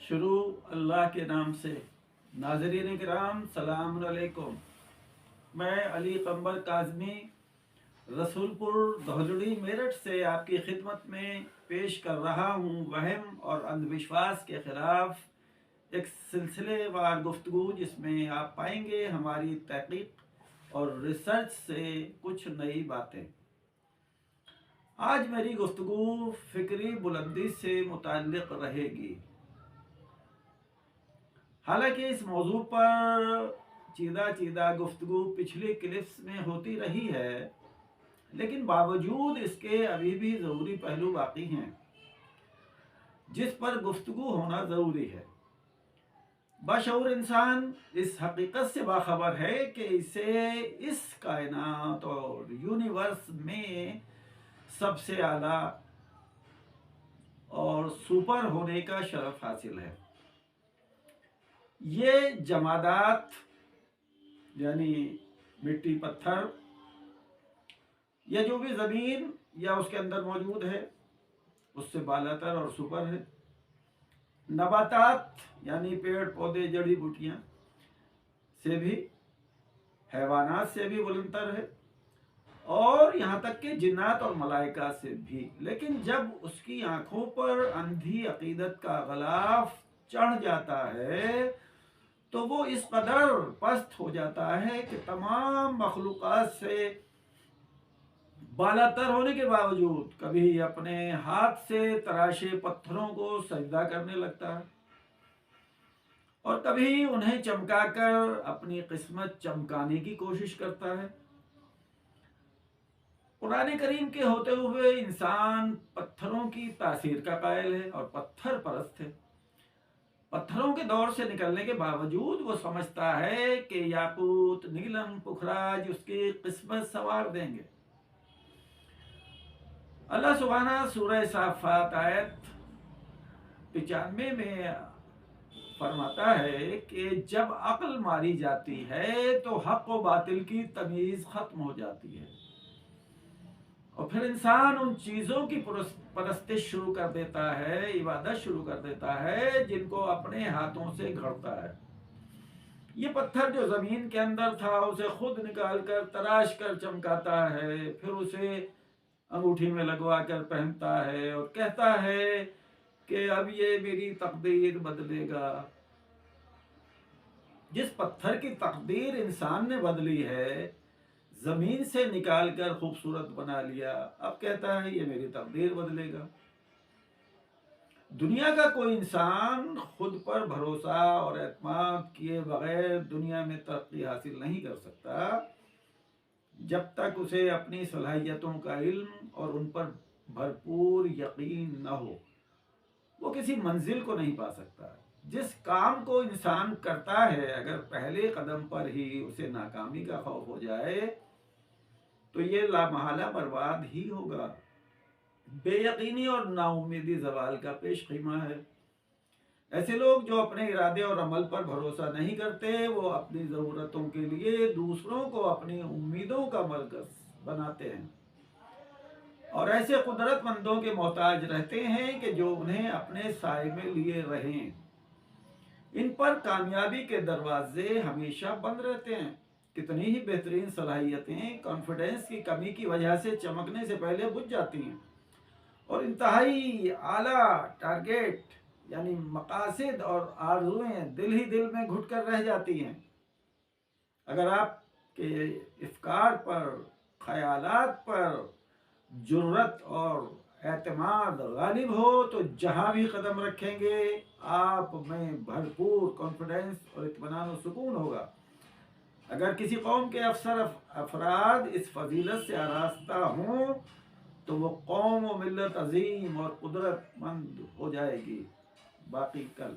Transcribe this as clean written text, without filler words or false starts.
शुरू अल्लाह के नाम से। नाज़रीन किराम सलाम अलैकुम। मैं अली कंबर काज़मी रसूलपुर दहलुड़ी मेरठ से आपकी खिदमत में पेश कर रहा हूँ वहम और अंधविश्वास के ख़िलाफ़ एक सिलसिलेवार गुफ्तगू, जिसमें आप पाएंगे हमारी तहक़ीक़ और रिसर्च से कुछ नई बातें। आज मेरी गुफ्तगू फ़िक्री बुलंदी से मुताल्लिक़ रहेगी। हालांकि इस मौजू पर चीदा गुफ्तगू पिछली क्लिप्स में होती रही है, लेकिन बावजूद इसके अभी भी ज़रूरी पहलू बाकी हैं जिस पर गुफ्तगू होना ज़रूरी है। बशऊर इंसान इस हकीकत से बाखबर है कि इसे इस कायनात और यूनिवर्स में सबसे आला और सुपर होने का शरफ हासिल है। ये जमादात यानी मिट्टी, पत्थर या जो भी ज़मीन या उसके अंदर मौजूद है उससे बालातर और सुपर है। नबातात यानी पेड़ पौधे, जड़ी बूटियाँ से भी, हैवानात से भी बुलंदतर है, और यहाँ तक कि जिन्नात और मलाइका से भी। लेकिन जब उसकी आँखों पर अंधी अकीदत का गलाफ चढ़ जाता है तो वो इस कदर पस्त हो जाता है कि तमाम मखलूक़ात से बालातर होने के बावजूद कभी अपने हाथ से तराशे पत्थरों को सजदा करने लगता है और कभी उन्हें चमकाकर अपनी किस्मत चमकाने की कोशिश करता है। कुरान करीम के होते हुए इंसान पत्थरों की तासीर का कायल है और पत्थर परस्त है। पत्थरों के दौर से निकलने के बावजूद वो समझता है कि याकूत, नीलम, पुखराज उसकी किस्मत संवार देंगे। अल्लाह सुब्हाना सूरह साफ़ात आयत 95 में फरमाता है कि जब अक्ल मारी जाती है तो हक व बातिल की तमीज़ ख़त्म हो जाती है और फिर इंसान उन चीज़ों की परस्तिश शुरू कर देता है, इबादत शुरू कर देता है जिनको अपने हाथों से घड़ता है। ये पत्थर जो ज़मीन के अंदर था उसे खुद निकाल कर तराश कर चमकाता है, फिर उसे अंगूठी में लगवा कर पहनता है और कहता है कि अब ये मेरी तकदीर बदलेगा। जिस पत्थर की तकदीर इंसान ने बदली है, ज़मीन से निकाल कर खूबसूरत बना लिया, अब कहता है ये मेरी तकदीर बदलेगा। दुनिया का कोई इंसान खुद पर भरोसा और एतमाद किए बगैर दुनिया में तरक्की हासिल नहीं कर सकता जब तक उसे अपनी सलाहियतों का इल्म और उन पर भरपूर यकीन न हो। वो किसी मंजिल को नहीं पा सकता। जिस काम को इंसान करता है, अगर पहले कदम पर ही उसे नाकामी का खौफ हो जाए तो ये लामहला बर्बाद ही होगा। बेयकीनी और नाउमीदी ज़वाल का पेश ख़ीमा है। ऐसे लोग जो अपने इरादे और अमल पर भरोसा नहीं करते, वो अपनी ज़रूरतों के लिए दूसरों को अपनी उम्मीदों का मरकज़ बनाते हैं और ऐसे कुदरतमंदों के मोहताज रहते हैं कि जो उन्हें अपने साए में लिए रहें। इन पर कामयाबी के दरवाजे हमेशा बंद रहते हैं। कितनी ही बेहतरीन सलाहियतें कॉन्फिडेंस की कमी की वजह से चमकने से पहले बुझ जाती हैं और इंतहाई आला टारगेट यानी मकासिद और आरज़ुएं दिल ही दिल में घुट कर रह जाती हैं। अगर आपके इफ़कार पर, ख़यालात पर जुर्रत और एतमाद गालिब हो तो जहाँ भी कदम रखेंगे आप में भरपूर कॉन्फिडेंस और इत्मीनान और सुकून होगा। अगर किसी कौम के अफराद इस फजीलत से आरास्ता हों तो वो कौम व मिल्लत अजीम और कुदरतमंद हो जाएगी। बाकी कल।